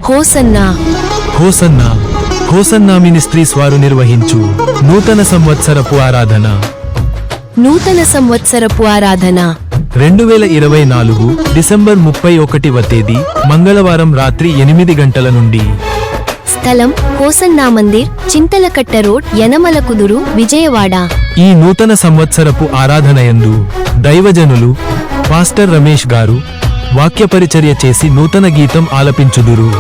Hosanna hosanna hosanna ministries వారు నిర్వహించు నూతన సంవత్సరపు ఆరాధన నూతన సంవత్సరపు ఆరాధన 2024 డిసెంబర్ 31వ తేదీ మంగళవారం రాత్రి 8 గంటల నుండి. స్థలం హోసన్నా మందిర్, చింతలకట్ట రోడ్, యనమలకుదురు, విజయవాడ. ఈ నూతన సంవత్సరపు ఆరాధనయందు దైవజనులు పాస్టర్ రమేష్ గారు వాక్య పరిచర్య చేసి నూతన గీతం ఆలపించుదురు.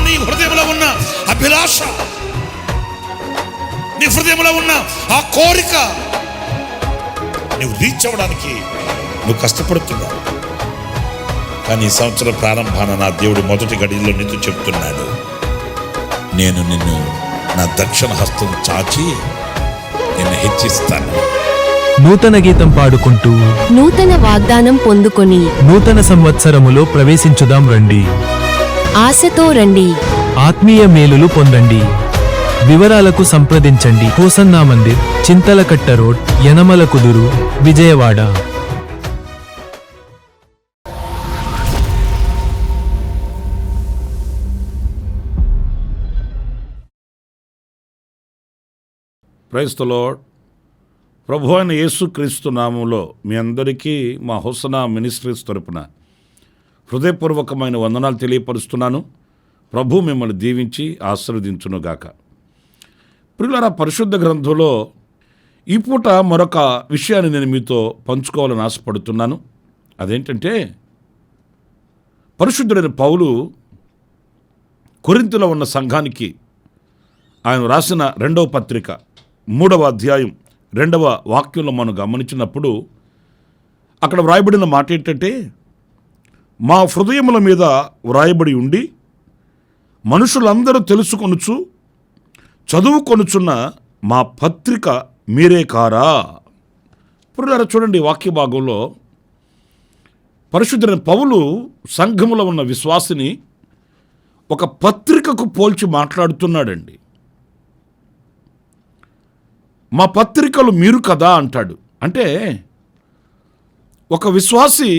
నీ హృదయంలో ఉన్న అభిలాష, నీ హృదయంలో ఉన్న ఆ కోరిక నువ్వు రీచ్ అవ్వడానికి నువ్వు కష్టపడుతున్నావు. కానీ ఈ సంవత్సరం ప్రారంభాన నా దేవుడు మొదటి గడిలో నీతో చెప్తున్నాడు, నేను నిన్ను నా దక్షిణ హస్తం చాచి నిన్ను హెచ్చిస్తాను. నూతన గీతం పాడుకుంటూ నూతన వాగ్దానం పొందుకొని నూతన సంవత్సరములో ప్రవేశించుదాం రండి. ఆశతో రండి. ఆత్మీయ మేలులు పొందండి. వివరాలకు సంప్రదించండి. Hosanna Mandir, Chintalakatta road, Yanamalakuduru, Vijayawada. Praise the lord. ప్రభు అయిన యేసుక్రీస్తు నామంలో మీ అందరికీ మా హోసన్నా మినిస్ట్రీస్ తరపున హృదయపూర్వకమైన వందనాలు తెలియపరుస్తున్నాను. ప్రభు మిమ్మల్ని దీవించి ఆశీర్వదించునుగాక. ప్రియులారా, పరిశుద్ధ గ్రంథంలో ఈ పూట మరొక విషయాన్ని నేను మీతో పంచుకోవాలని ఆశపడుతున్నాను. అదేంటంటే, పరిశుద్ధుడైన పౌలు కొరింథీలో ఉన్న సంఘానికి ఆయన రాసిన 2వ పత్రిక 3వ అధ్యాయం 2వ వాక్యంలో మనం గమనించినప్పుడు అక్కడ వ్రాయబడిన మాట ఏంటంటే, మా హృదయముల మీద వ్రాయబడి ఉండి మనుషులందరూ తెలుసుకొనుచు చదువుకొనుచున్న మా పత్రిక మీరే కారా. ఇప్పుడు చూడండి, వాక్య భాగంలో పరిశుద్ధుడైన పౌలు సంఘములో ఉన్న విశ్వాసిని ఒక పత్రికకు పోల్చి మాట్లాడుతున్నాడండి. మా పత్రికలు మీరు కదా అంటాడు. అంటే ఒక విశ్వాసి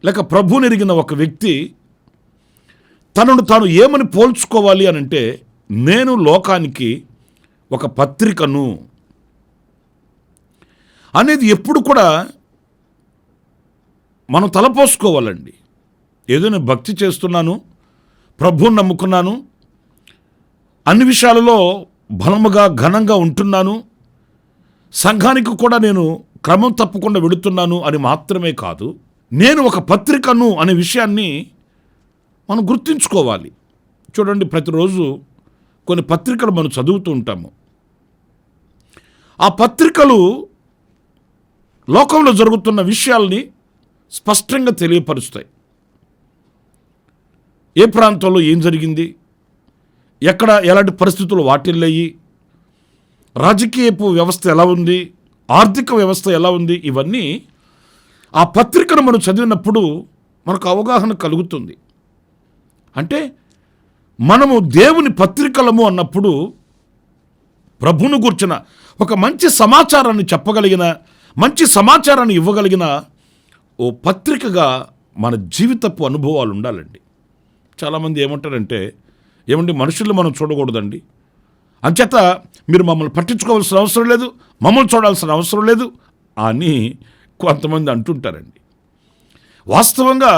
లేక ప్రభువుని ఎరిగిన ఒక వ్యక్తి తనను తాను ఏమని పోల్చుకోవాలి అని అంటే, నేను లోకానికి ఒక పత్రికను అనేది ఎప్పుడు కూడా మనం తలపోసుకోవాలండి. ఏదో నేను భక్తి చేస్తున్నాను, ప్రభువుని నమ్ముకున్నాను, అన్ని విషయాలలో బలముగా ఘనంగా ఉంటున్నాను, సంఘానికి కూడా నేను క్రమం తప్పకుండా వెళుతున్నాను అని మాత్రమే కాదు, నేను ఒక పత్రికను అనే విషయాన్ని మనం గుర్తుంచుకోవాలి. చూడండి, ప్రతిరోజు కొన్ని పత్రికలు మనం చదువుతూ ఉంటాము. ఆ పత్రికలు లోకంలో జరుగుతున్న విషయాల్ని స్పష్టంగా తెలియపరుస్తాయి. ఏ ప్రాంతంలో ఏం జరిగింది, ఎక్కడ ఎలాంటి పరిస్థితులు వాటిల్లాయి, రాజకీయపు వ్యవస్థ ఎలా ఉంది, ఆర్థిక వ్యవస్థ ఎలా ఉంది, ఇవన్నీ ఆ పత్రికను మనం చదివినప్పుడు మనకు అవగాహన కలుగుతుంది. అంటే మనము దేవుని పత్రికలము అన్నప్పుడు ప్రభువును గూర్చిన ఒక మంచి సమాచారాన్ని చెప్పగలిగిన, మంచి సమాచారాన్ని ఇవ్వగలిగిన ఓ పత్రికగా మన జీవితపు అనుభవాలు ఉండాలండి. చాలామంది ఏమంటారంటే, ఏమండి మనుషుల్ని మనం చూడకూడదండి, అంచేత మీరు మమ్మల్ని పట్టించుకోవాల్సిన అవసరం లేదు, మమ్మల్ని చూడాల్సిన అవసరం లేదు అని కొంతమంది అంటుంటారండి. వాస్తవంగా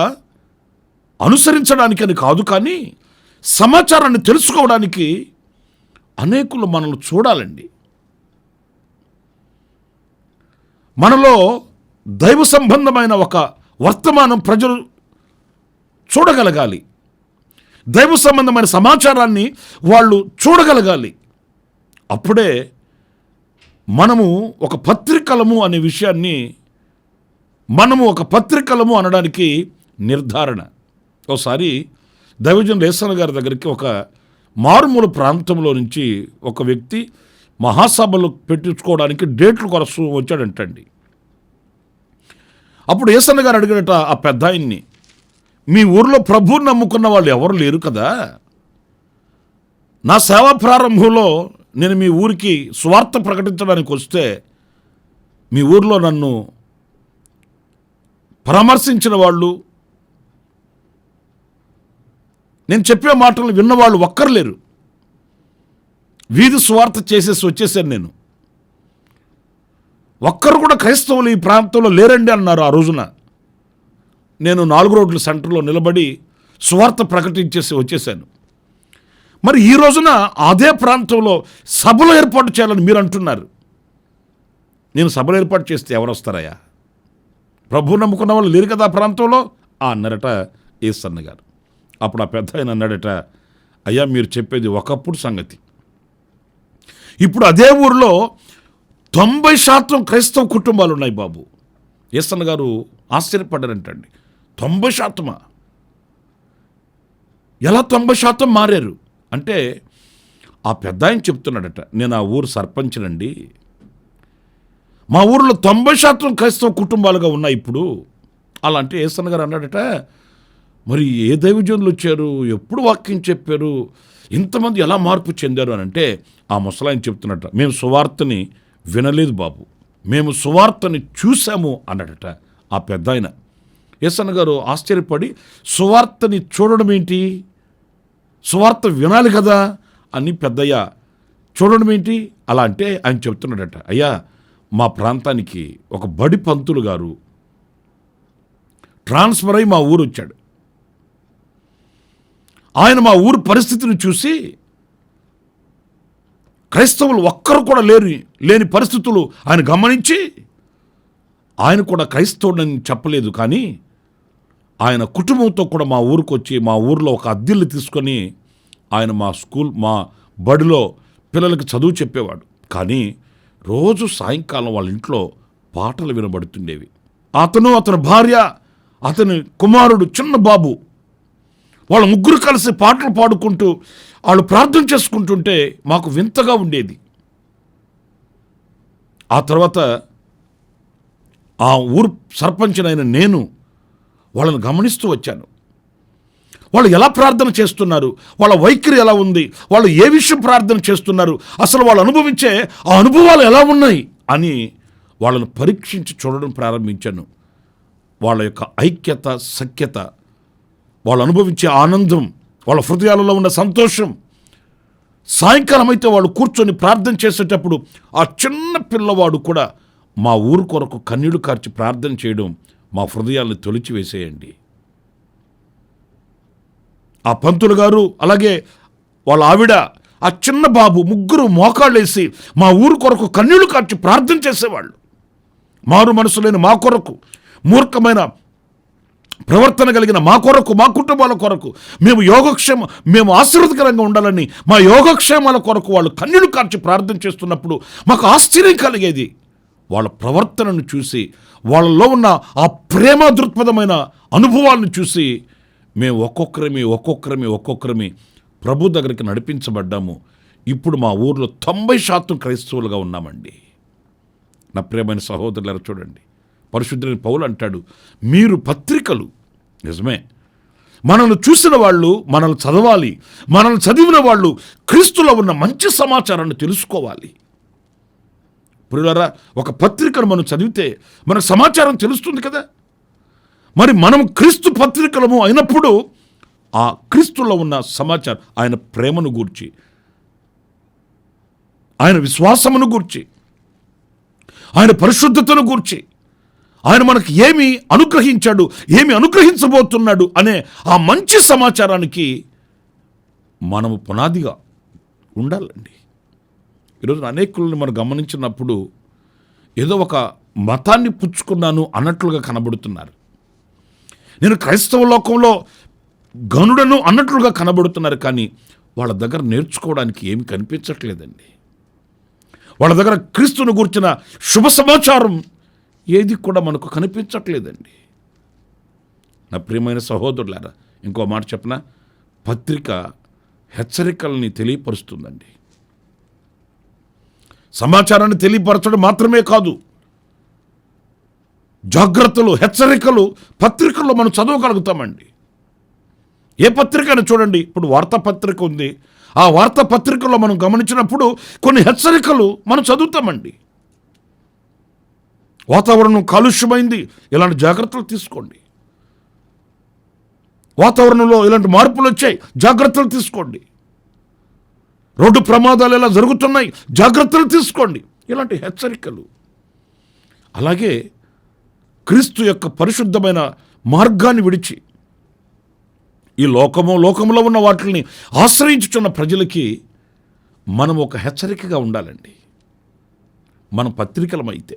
అనుసరించడానికని కాదు, కానీ సమాచారాన్ని తెలుసుకోవడానికి అనేకులు మనల్ని చూడాలండి. మనలో దైవ సంబంధమైన ఒక వర్తమానం ప్రజలు చూడగలగాలి, దైవ సంబంధమైన సమాచారాన్ని వాళ్ళు చూడగలగాలి. అప్పుడే మనము ఒక పత్రికలము అనే విషయాన్ని, మనము ఒక పత్రికలము అనడానికి నిర్ధారణ. ఒకసారి దైవజనులు యేసన్న గారి దగ్గరికి ఒక మారుమూల ప్రాంతంలో నుంచి ఒక వ్యక్తి మహాసభలు పెట్టించుకోవడానికి డేట్లు కొరసు వచ్చాడంటండి. అప్పుడు యేసన్న గారు అడిగినట ఆ పెద్ద ఆయన్ని, మీ ఊర్లో ప్రభువుని నమ్ముకున్న వాళ్ళు ఎవరు లేరు కదా, నా సేవా ప్రారంభంలో నేను మీ ఊరికి సువార్త ప్రకటించడానికి వస్తే మీ ఊర్లో నన్ను పరామర్శించిన వాళ్ళు, నేను చెప్పే మాటలు విన్నవాళ్ళు ఒక్కరు లేరు. వీధి సువార్త చేసేసి వచ్చేసాను నేను. ఒక్కరు కూడా క్రైస్తవులు ఈ ప్రాంతంలో లేరండి అన్నారు ఆ రోజున. నేను 4 రోడ్ల సెంటర్లో నిలబడి సువార్త ప్రకటించేసి వచ్చేసాను. మరి ఈ రోజున అదే ప్రాంతంలో సభలు ఏర్పాటు చేయాలని మీరు అంటున్నారు. నేను సభలు ఏర్పాటు చేస్తే ఎవరు వస్తారయ్యా? ప్రభు నమ్ముకున్న వాళ్ళు లేరు కదా ఆ ప్రాంతంలో అన్నారట యేసన్న గారు. అప్పుడు ఆ పెద్ద ఆయన అన్నాడట, అయ్యా మీరు చెప్పేది ఒకప్పుడు సంగతి, ఇప్పుడు అదే ఊరిలో 90% క్రైస్తవ కుటుంబాలు ఉన్నాయి బాబు. యేసన్న గారు ఆశ్చర్యపడ్డారంటండి. 90%? ఎలా 90% మారారు అంటే, ఆ పెద్ద ఆయన చెప్తున్నాడట, నేను ఆ ఊరు సర్పంచ్నండి, మా ఊరిలో 90% క్రైస్తవ కుటుంబాలుగా ఉన్నాయి ఇప్పుడు. అలా అంటే యేసన్న గారు అన్నాడట, మరి ఏ దైవజనులు వచ్చారు, ఎప్పుడు వాక్యం చెప్పారు, ఇంతమంది ఎలా మార్పు చెందారు అని అంటే, ఆ ముసలాయన చెప్తున్నట్ట, మేము సువార్తని వినలేదు బాబు, మేము సువార్తని చూసాము అన్నాడట ఆ పెద్ద ఆయన. యేసన్న గారు ఆశ్చర్యపడి, సువార్తని చూడడం ఏంటి, సువార్త వినాలి కదా అని పెద్దయ్య చూడడం ఏంటి అలా అంటే ఆయన చెప్తున్నాడట, అయ్యా మా ప్రాంతానికి ఒక బడి పంతులు గారు ట్రాన్స్ఫర్ అయి మా ఊరు వచ్చాడు. ఆయన మా ఊరు పరిస్థితిని చూసి, క్రైస్తవులు ఒక్కరు కూడా లేని పరిస్థితులు ఆయన గమనించి, ఆయన కూడా క్రైస్తవుడని చెప్పలేదు కానీ ఆయన కుటుంబంతో కూడా మా ఊరికి వచ్చి మా ఊరిలో ఒక అద్దెల్లు తీసుకొని ఆయన మా బడిలో పిల్లలకి చదువు చెప్పేవాడు. కానీ రోజు సాయంకాలం వాళ్ళ ఇంట్లో పాటలు వినబడుతుండేవి. అతని భార్య, అతని కుమారుడు చిన్న బాబు, వాళ్ళ ముగ్గురు కలిసి పాటలు పాడుకుంటూ వాళ్ళు ప్రార్థన చేసుకుంటుంటే మాకు వింతగా ఉండేది. ఆ తర్వాత ఆ ఊరు సర్పంచినైన నేను వాళ్ళని గమనిస్తూ వచ్చాను. వాళ్ళు ఎలా ప్రార్థన చేస్తున్నారు, వాళ్ళ వైఖరి ఎలా ఉంది, వాళ్ళు ఏ విషయం ప్రార్థన చేస్తున్నారు, అసలు వాళ్ళు అనుభవించే ఆ అనుభవాలు ఎలా ఉన్నాయి అని వాళ్ళను పరీక్షించి చూడడం ప్రారంభించాను. వాళ్ళ యొక్క ఐక్యత, సఖ్యత, వాళ్ళు అనుభవించే ఆనందం, వాళ్ళ హృదయాలలో ఉన్న సంతోషం. సాయంకాలం అయితే వాళ్ళు కూర్చొని ప్రార్థన చేసేటప్పుడు ఆ చిన్న పిల్లవాడు కూడా మా ఊరు కొరకు కన్నీళ్లు కార్చి ప్రార్థన చేయడం మా హృదయాలను తొలిచివేసేయండి. ఆ పంతులు గారు అలాగే వాళ్ళ ఆవిడ, ఆ చిన్న బాబు ముగ్గురు మోకాళ్ళేసి మా ఊరు కొరకు కన్నీళ్లు కార్చి ప్రార్థన చేసేవాళ్ళు. మారు మనసు లేని మా కొరకు, మూర్ఖమైన ప్రవర్తన కలిగిన మా కొరకు, మా కుటుంబాల కొరకు, మేము ఆశీర్వదకరంగా ఉండాలని మా యోగక్షేమాల కొరకు వాళ్ళు కన్నీళ్లు కార్చి ప్రార్థన చేస్తున్నప్పుడు మాకు ఆశ్చర్యం కలిగేది. వాళ్ళ ప్రవర్తనను చూసి, వాళ్ళలో ఉన్న ఆ ప్రేమ దృక్పథమైన అనుభవాలను చూసి మేము ఒక్కొక్కరమే ప్రభు దగ్గరికి నడిపించబడ్డాము. ఇప్పుడు మా ఊర్లో 90% క్రైస్తవులుగా ఉన్నామండి. నా ప్రియమైన సహోదరులారా చూడండి, పరిశుద్ధుడైన పౌలు అంటాడు, మీరు పత్రికలు. నిజమే, మనల్ని చూసిన వాళ్ళు మనల్ని చదవాలి, మనల్ని చదివిన వాళ్ళు క్రీస్తులో ఉన్న మంచి సమాచారాన్ని తెలుసుకోవాలి. ప్రియులారా, ఒక పత్రికను మనం చదివితే మనకు సమాచారం తెలుస్తుంది కదా. మరి మనం క్రీస్తు పత్రికలము అయినప్పుడు ఆ క్రీస్తులో ఉన్న సమాచారం, ఆయన ప్రేమను గూర్చి, ఆయన విశ్వాసమును గూర్చి, ఆయన పరిశుద్ధతను గూర్చి, ఆయన మనకు ఏమి అనుగ్రహించాడు, ఏమి అనుగ్రహించబోతున్నాడు అనే ఆ మంచి సమాచారానికి మనము పునాదిగా ఉండాలండి. ఈరోజు అనేకులను మనం గమనించినప్పుడు ఏదో ఒక మతాన్ని పుచ్చుకున్నాను అన్నట్లుగా కనబడుతున్నారు. నేను క్రైస్తవ లోకంలో గనుడను అన్నట్లుగా కనబడుతున్నారు. కానీ వాళ్ళ దగ్గర నేర్చుకోవడానికి ఏమి కనిపించట్లేదండి. వాళ్ళ దగ్గర క్రీస్తును గురించిన శుభ సమాచారం ఏది కూడా మనకు కనిపించట్లేదండి. నా ప్రియమైన సహోదరులారా, ఇంకో మాట చెప్పనా, పత్రిక హెచ్చరికల్ని తెలియపరుస్తుందండి. సమాచారాన్ని తెలియపరచడం మాత్రమే కాదు, జాగ్రత్తలు, హెచ్చరికలు పత్రికల్లో మనం చదవగలుగుతామండి. ఏ పత్రిక అయినా చూడండి, ఇప్పుడు వార్తాపత్రిక ఉంది, ఆ వార్తాపత్రికల్లో మనం గమనించినప్పుడు కొన్ని హెచ్చరికలు మనం చదువుతామండి. వాతావరణం కాలుష్యమైంది, ఇలాంటి జాగ్రత్తలు తీసుకోండి. వాతావరణంలో ఇలాంటి మార్పులు వచ్చాయి, జాగ్రత్తలు తీసుకోండి. రోడ్డు ప్రమాదాలు ఎలా జరుగుతున్నాయి, జాగ్రత్తలు తీసుకోండి. ఇలాంటి హెచ్చరికలు. అలాగే క్రీస్తు యొక్క పరిశుద్ధమైన మార్గాన్ని విడిచి ఈ లోకంలో ఉన్న వాటిని ఆశ్రయించుచున్న ప్రజలకి మనం ఒక హెచ్చరికగా ఉండాలండి. మన పత్రికలమైతే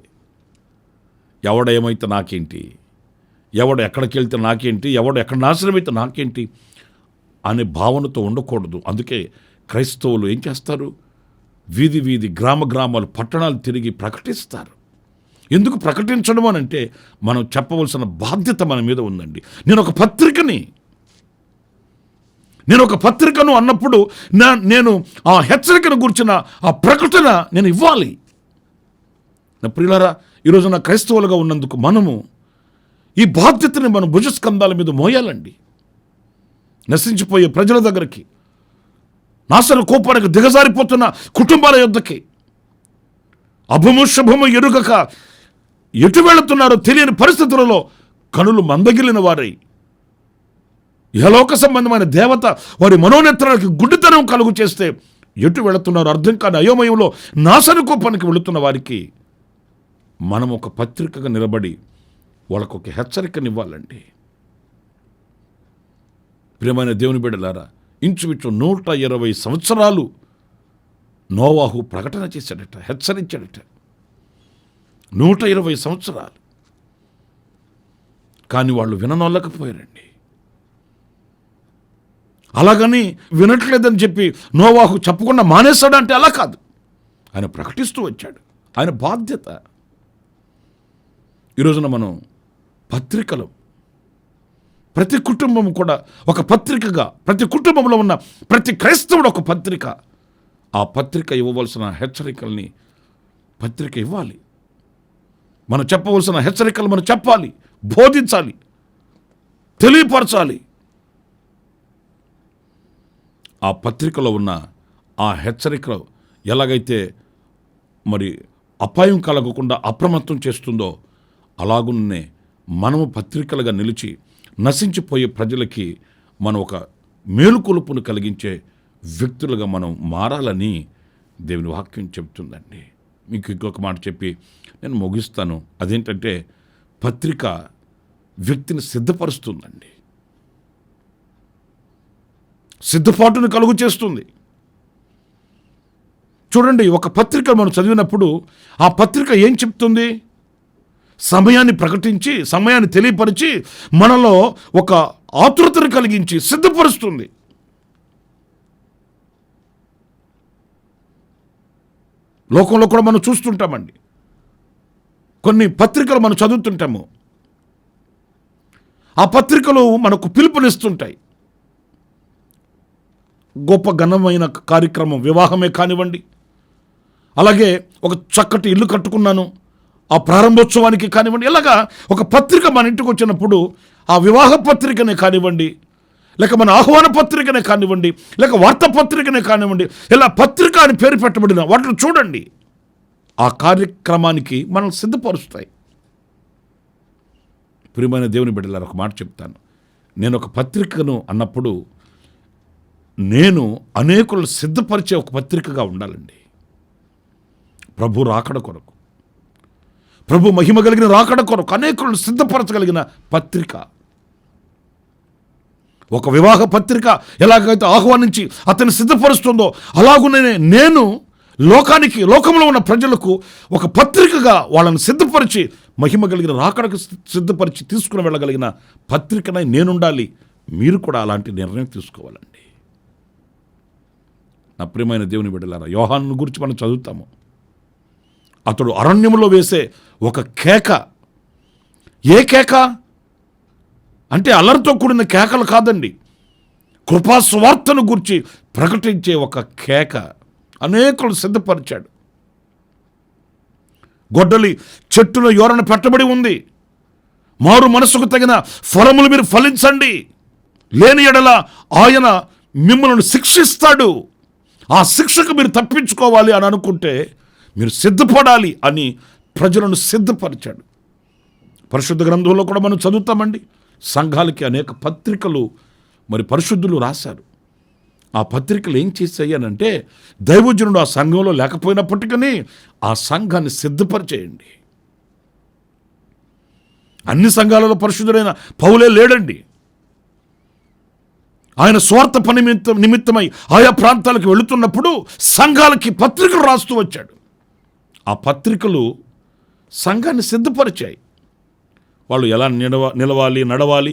ఎవడేమైతే నాకేంటి, ఎవడు ఎక్కడికి వెళ్తే నాకేంటి, ఎవడు ఎక్కడ నాశనమైతే నాకేంటి అనే భావనతో ఉండకూడదు. అందుకే క్రైస్తవులు ఏం చేస్తారు? వీధి వీధి, గ్రామాలు, పట్టణాలు తిరిగి ప్రకటిస్తారు. ఎందుకు ప్రకటించడం అని అంటే మనం చెప్పవలసిన బాధ్యత మన మీద ఉందండి. నేను ఒక పత్రికను అన్నప్పుడు నేను ఆ హెచ్చరికను గురించిన ఆ ప్రకటన నేను ఇవ్వాలి. నా ప్రియులారా, ఈరోజు నా క్రైస్తవులుగా ఉన్నందుకు మనము ఈ బాధ్యతని మన భుజస్కంధాల మీద మోయాలండి. నశించిపోయే ప్రజల దగ్గరికి, నాశన కోపానికి దిగజారిపోతున్న కుటుంబాల యొద్దకి, అభము శుభము ఎరుగక ఎటు వెళుతున్నారో తెలియని పరిస్థితులలో కనులు మందగిలిన వారై, ఇహలోక సంబంధమైన దేవత వారి మనోనేత్రానికి గుడ్డితనం కలుగు చేస్తే ఎటు వెళుతున్నారో అర్థం కాని అయోమయంలో నాశన కోపానికి వెళుతున్న వారికి మనం ఒక పత్రికగా నిలబడి వాళ్ళకు ఒక హెచ్చరికనివ్వాలండి. ప్రియమైన దేవుని బిడ్డలారా, ఇంచుమించు 120 సంవత్సరాలు నోవాహు ప్రకటన చేశాడట, హెచ్చరించాడట. 120 సంవత్సరాలు. కానీ వాళ్ళు విననొల్లకపోయారండి. అలాగని వినట్లేదని చెప్పి నోవాహు చెప్పకుండా మానేశాడంటే అలా కాదు. ఆయన ప్రకటిస్తూ వచ్చాడు. ఆయన బాధ్యత. ఈరోజున మనం పత్రికలు, ప్రతి కుటుంబం కూడా ఒక పత్రికగా, ప్రతి కుటుంబంలో ఉన్న ప్రతి క్రైస్తవుడు ఒక పత్రిక. ఆ పత్రిక ఇవ్వవలసిన హెచ్చరికల్ని పత్రిక ఇవ్వాలి. మనం చెప్పవలసిన హెచ్చరికలు మనం చెప్పాలి, బోధించాలి, తెలియపరచాలి. ఆ పత్రికలో ఉన్న ఆ హెచ్చరికలు ఎలాగైతే మరి అపాయం కలగకుండా అప్రమత్తం చేస్తుందో అలాగున్నే మనము పత్రికలుగా నిలిచి నశించిపోయే ప్రజలకి మనం ఒక మేలుకొలుపును కలిగించే వ్యక్తులుగా మనం మారాలని దేవుని వాక్యం చెబుతుందండి. మీకు ఇంకొక మాట చెప్పి నేను ముగిస్తాను. అదేంటంటే పత్రిక వ్యక్తిని సిద్ధపరుస్తుందండి, సిద్ధపాటును కలుగు చేస్తుంది. చూడండి, ఒక పత్రిక మనం చదివినప్పుడు ఆ పత్రిక ఏం చెప్తుంది? సమయాన్ని ప్రకటించి, సమయాన్ని తెలియపరిచి, మనలో ఒక ఆతృతను కలిగించి సిద్ధపరుస్తుంది. లోకంలో కూడా మనం చూస్తుంటామండి, కొన్ని పత్రికలు మనం చదువుతుంటాము. ఆ పత్రికలు మనకు పిలుపునిస్తుంటాయి. గొప్ప ఘనమైన కార్యక్రమం, వివాహమే కానివ్వండి, అలాగే ఒక చక్కటి ఇల్లు కట్టుకున్నాను, ఆ ప్రారంభోత్సవానికి కానివ్వండి, ఇలాగా ఒక పత్రిక మన ఇంటికి వచ్చినప్పుడు ఆ వివాహ పత్రికనే కానివ్వండి, లేక మన ఆహ్వాన పత్రికనే కానివ్వండి, లేక వార్తాపత్రికనే కానివ్వండి, ఇలా పత్రిక అని పేరు పెట్టబడిన వాటిని చూడండి, ఆ కార్యక్రమానికి మనం సిద్ధపరుస్తాయి. ప్రియమైన దేవుని బిడ్డలారా, ఒక మాట చెప్తాను. నేను ఒక పత్రికను అన్నప్పుడు నేను అనేకులు సిద్ధపరిచే ఒక పత్రికగా ఉండాలండి. ప్రభు రాకడ కొరకు, ప్రభు మహిమ కలిగిన రాకడ కొరకు అనేకులను సిద్ధపరచగలిగిన పత్రిక. ఒక వివాహ పత్రిక ఎలాగైతే ఆహ్వానించి అతన్ని సిద్ధపరుస్తుందో అలాగునే నేను లోకంలో ఉన్న ప్రజలకు ఒక పత్రికగా వాళ్ళని సిద్ధపరిచి మహిమ కలిగిన రాకడకు సిద్ధపరిచి తీసుకుని వెళ్ళగలిగిన పత్రికనై నేనుండాలి. మీరు కూడా అలాంటి నిర్ణయం తీసుకోవాలండి. నా ప్రియమైన దేవుని బిడ్డలారా, యోహాను గురించి మనం చదువుతాము. అతడు అరణ్యంలో వేసే ఒక కేక. ఏ కేక అంటే అల్లరితో కూడిన కేకలు కాదండి, కృపా సువార్తను గురించి ప్రకటించే ఒక కేక. అనేకులు సిద్ధపరిచాడు. గొడ్డలి చెట్టులో యోరణ పెట్టబడి ఉంది. మారు మనసుకు తగిన ఫలములు మీరు ఫలించండి, లేని ఎడల ఆయన మిమ్మల్ని శిక్షిస్తాడు. ఆ శిక్షకు మీరు తప్పించుకోవాలి అని అనుకుంటే మీరు సిద్ధపడాలి అని ప్రజలను సిద్ధపరిచాడు. పరిశుద్ధ గ్రంథంలో కూడా మనం చదువుతామండి, సంఘాలకి అనేక పత్రికలు మరి పరిశుద్ధులు రాశారు. ఆ పత్రికలు ఏం చేసాయనంటే, దైవజనుడు ఆ సంఘంలో లేకపోయినప్పటికీ ఆ సంఘాన్ని సిద్ధపరిచేయండి. అన్ని సంఘాలలో పరిశుద్ధుడైన పౌలే లేడండి. ఆయన స్వార్థ పని నిమిత్తమై ఆయా ప్రాంతాలకు వెళుతున్నప్పుడు సంఘాలకి పత్రికలు రాస్తూ వచ్చాడు. ఆ పత్రికలు సంఘాన్ని సిద్ధపరిచాయి. వాళ్ళు ఎలా నిలవాలి, నడవాలి,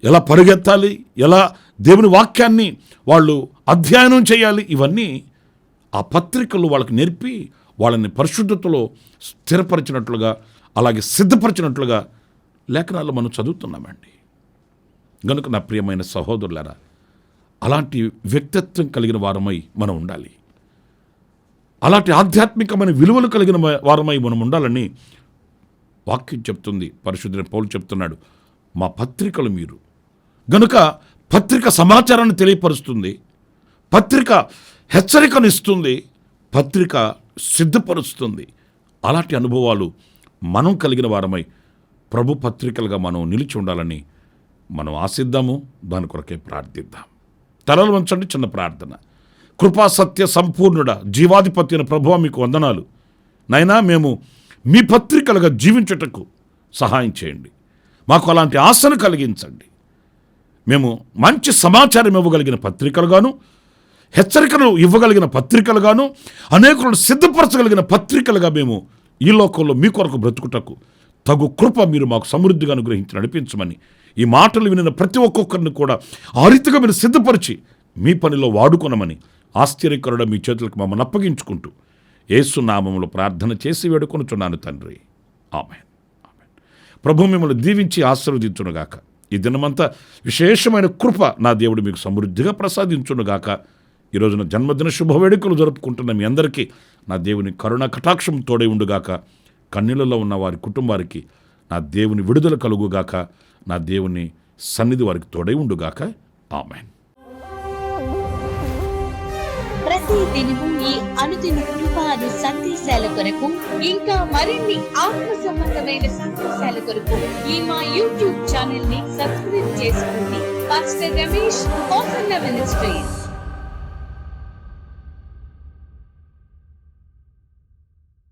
ఎలా పరిగెత్తాలి, ఎలా దేవుని వాక్యాన్ని వాళ్ళు అధ్యయనం చేయాలి, ఇవన్నీ ఆ పత్రికలు వాళ్ళకి నేర్పి వాళ్ళని పరిశుద్ధతలో స్థిరపరిచినట్లుగా, అలాగే సిద్ధపరిచినట్లుగా లేఖనాల్లో మనం చదువుతున్నామండి. గనుక నా ప్రియమైన సహోదరులారా, అలాంటి వ్యక్తిత్వం కలిగిన వారమై మనం ఉండాలి. అలాంటి ఆధ్యాత్మికమైన విలువలు కలిగిన వారమై మనం ఉండాలని వాక్యం చెప్తుంది. పరిశుద్ధుడైన పౌలు చెప్తున్నాడు, మా పత్రికలు మీరు. గనుక పత్రిక సమాచారాన్ని తెలియపరుస్తుంది, పత్రిక హెచ్చరికను ఇస్తుంది, పత్రిక సిద్ధపరుస్తుంది. అలాంటి అనుభవాలు మనం కలిగిన వారమై ప్రభు పత్రికలుగా మనం నిలిచి ఉండాలని మనం ఆశిద్దాము. దాని కొరకే ప్రార్థిద్దాం. తలలు వంచండి, చిన్న ప్రార్థన. కృపా సత్య సంపూర్ణుడ, జీవాధిపతి అయిన ప్రభువా, మీకు వందనాలు. నైనా మేము మీ పత్రికలుగా జీవించుటకు సహాయం చేయండి. మాకు అలాంటి ఆశను కలిగించండి. మేము మంచి సమాచారం ఇవ్వగలిగిన పత్రికలుగాను, హెచ్చరికలు ఇవ్వగలిగిన పత్రికలుగాను, అనేకులను సిద్ధపరచగలిగిన పత్రికలుగా మేము ఈ లోకంలో మీ కొరకు బ్రతుకుటకు తగు కృప మీరు మాకు సమృద్ధిగా అనుగ్రహించి నడిపించమని, ఈ మాటలు వినిన ప్రతి ఒక్కొక్కరిని కూడా ఆ రీతిగా మీరు సిద్ధపరిచి మీ పనిలో వాడుకొనమని ఆశ్చర్యకరుడ మీ చేతులకు మమ్మల్ని అప్పగించుకుంటూ యేసు నామములో ప్రార్థన చేసి వేడుకొనుచున్నాను తండ్రి. ఆమేన్. ఆమేన్. ప్రభు మిమ్మల్ని దీవించి ఆశీర్వదించునుగాక. ఈ దినమంతా విశేషమైన కృప నా దేవుడు మీకు సమృద్ధిగా ప్రసాదించునుగాక. ఈరోజున జన్మదిన శుభవేడుకలు జరుపుకుంటున్న మీ అందరికీ నా దేవుని కరుణ కటాక్షం తోడై ఉండుగాక. కన్నీళ్ళలో ఉన్న వారి కుటుంబానికి నా దేవుని విడుదల కలుగుగాక. నా దేవుని సన్నిధి వారికి తోడై ఉండుగాక. ఆమేన్. ప్రతి దినము ఈ అనుదిన కృపాను సందేశాల కొరకు, ఇంకా మరిన్ని ఆత్మ సంబంధమైన సందేశాల కొరకు ఈ మా యూట్యూబ్ ఛానల్ ని సబ్స్క్రైబ్ చేసుకోండి. Pastor Ramesh, hosanna ministries.